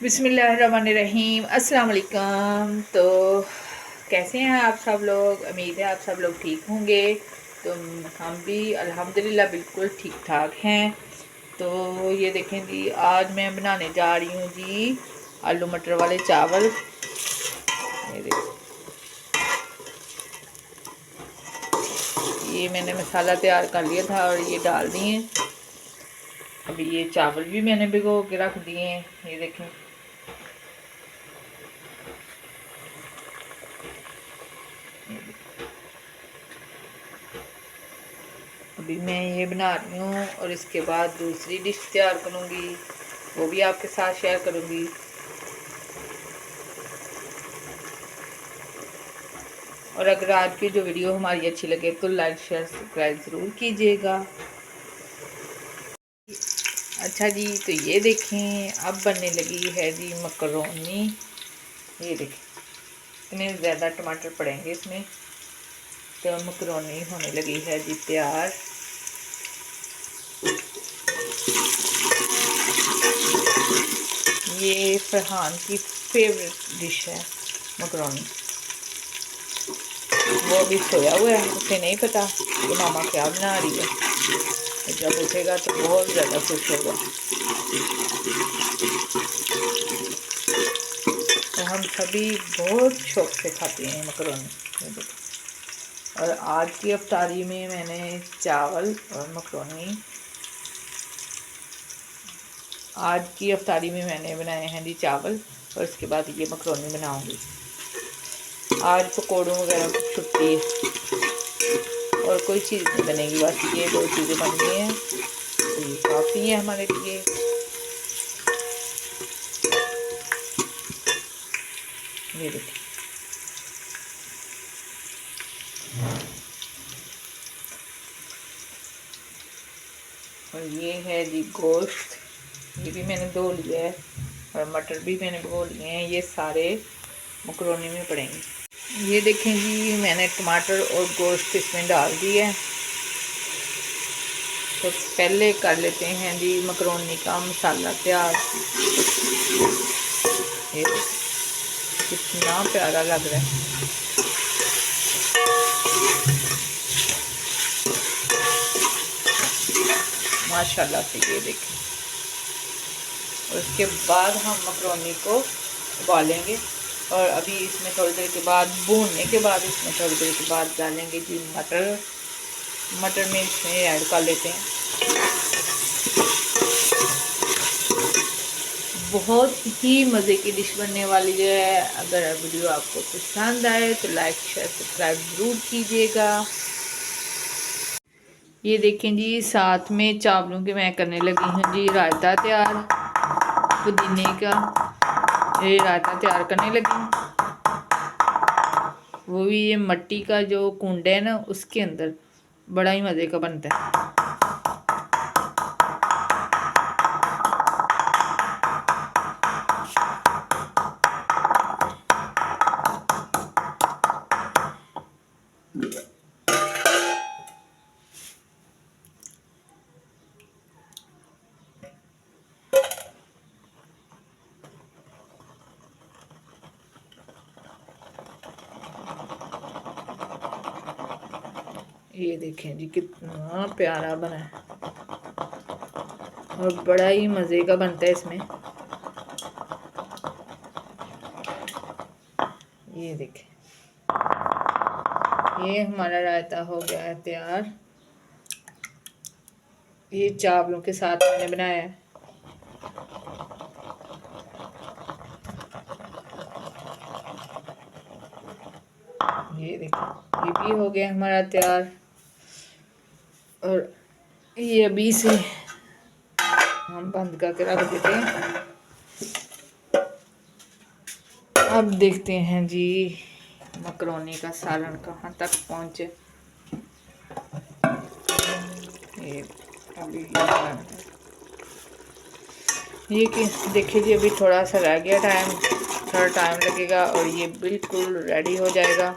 बिस्मिल्लाहिर्रहमानिर्रहीम अस्सलाम वालेकुम। तो कैसे हैं आप सब लोग? उम्मीद है आप सब लोग ठीक होंगे। तो हम भी अल्हम्दुलिल्लाह बिल्कुल ठीक ठाक हैं। तो ये देखें जी, आज मैं बनाने जा रही हूँ जी आलू मटर वाले चावल। ये देखें, ये मैंने मसाला तैयार कर लिया था और ये डाल दिए। अभी ये चावल भी मैंने भिगो के रख दिए हैं। ये देखें, अभी मैं ये बना रही हूँ और इसके बाद दूसरी डिश तैयार करूँगी, वो भी आपके साथ शेयर करूँगी। और अगर आज की जो वीडियो हमारी अच्छी लगे तो लाइक शेयर सब्सक्राइब ज़रूर कीजिएगा। अच्छा जी, तो ये देखें अब बनने लगी है जी मकरोनी। ये देखें, इतने ज़्यादा टमाटर पड़ेंगे इसमें। तो मकरोनी होने लगी है जी तैयार। ये फरहान की फेवरेट डिश है मकरोनी। वो भी सोया हुआ है, उसे नहीं पता कि मामा क्या बना रही है। तो जब उठेगा तो बहुत ज़्यादा खुश होगा। तो हम सभी बहुत शौक से खाते हैं मकरोनी। और आज की अफ्तारी में मैंने चावल और मकरोनी, आज की अफ्तारी में मैंने बनाए हैं जी चावल और इसके बाद ये मकरोनी बनाऊंगी। आज पकौड़ों वगैरह की छुट्टी है और कोई चीज़ नहीं बनेगी, बस ये दो चीज़ें बन गई हैं तो ये काफ़ी है हमारे लिए। ये देखिए, और ये है जी गोश्त, ये भी मैंने धो लिया है और मटर भी मैंने धो लिए हैं। ये सारे मकरोनी में पड़ेंगे। ये देखें जी, मैंने टमाटर और गोश्त इसमें डाल दिया है। तो पहले कर लेते हैं जी मकरोनी का मसाला तैयार। ये कितना प्यारा लग रहा है। माशाल्लाह से। ये देखें, और उसके बाद हम मकरोनी को उबालेंगे और अभी इसमें थोड़ी देर के बाद, भूनने के बाद इसमें थोड़ी देर के बाद डालेंगे जी मटर। मटर में इसमें ऐड कर लेते हैं। बहुत ही मज़े की डिश बनने वाली है। अगर वीडियो आपको पसंद आए तो लाइक शेयर सब्सक्राइब ज़रूर कीजिएगा। ये देखें जी, साथ में चावलों के मैं करने लगी हूँ जी रायता तैयार पुदीने का। ये रायता तैयार करने लगी, वो भी ये मिट्टी का जो कुंड है ना उसके अंदर, बड़ा ही मज़े का बनता है। ये देखें जी कितना प्यारा बना है और बड़ा ही मज़े का बनता है इसमें। ये देखें, ये हमारा रायता हो गया है तैयार। ये चावलों के साथ मैंने बनाया है। ये देखो, ये भी हो गया हमारा तैयार। और ये अभी से हम बंद करके रख देते हैं। अब देखते हैं जी मकरोनी का सालन कहाँ तक पहुँचे। ये अभी ये कि देखिए जी, अभी थोड़ा सा रह गया टाइम, थोड़ा टाइम लगेगा और ये बिल्कुल रेडी हो जाएगा।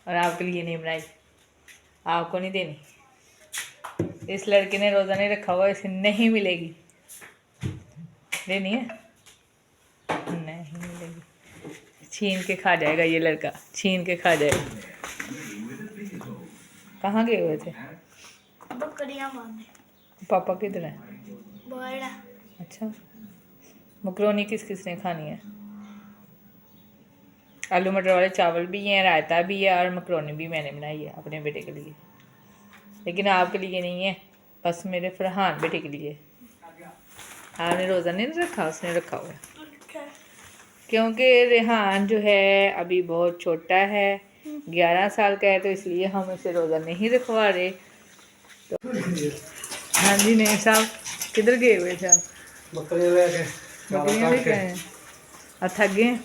और आपके लिए नहीं बनाई, आपको नहीं देनी। इस लड़के ने रोज़ा नहीं रखा हुआ, इसे नहीं मिलेगी। लेनी है? नहीं मिलेगी, छीन के खा जाएगा ये लड़का, छीन के खा जाएगा। कहाँ गए हुए थे? बकरियां बांधे। पापा किधर है? बड़ा। अच्छा, मकरोनी किस किस ने खानी है? आलू मटर वाले चावल भी हैं, रायता भी है, और मकरोनी भी मैंने बनाई है अपने बेटे के लिए, लेकिन आपके लिए नहीं है, बस मेरे फरहान बेटे के लिए। आपने रोज़ा नहीं रखा, उसने रखा हुआ है। क्योंकि रेहान जो है अभी बहुत छोटा है, 11 साल का है, तो इसलिए हम इसे रोज़ा नहीं रखवा रहे। तो हाँ जी, नहीं साहब, किधर गए हुए थे आप? बकरियां लेके आए हैं और थक गए हैं,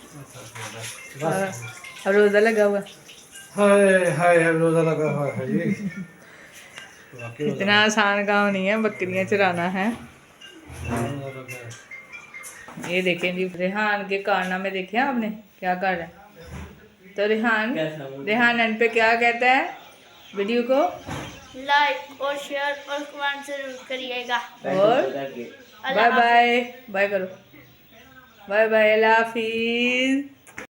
और रोज़ा लगा हुआ। हाय हाय रोजा लगा हुआ है जी। इतना आसान काम नहीं है बकरियां चराना है। ये देखें जी, रेहान के कारनामे देखे आपने क्या कर रहा है। तो रेहान एंड पे क्या कहता है? वीडियो को लाइक और शेयर और कमेंट जरूर करिएगा। और बाय बाय, बाय करो, बाय बाय, अल्लाह हाफिज।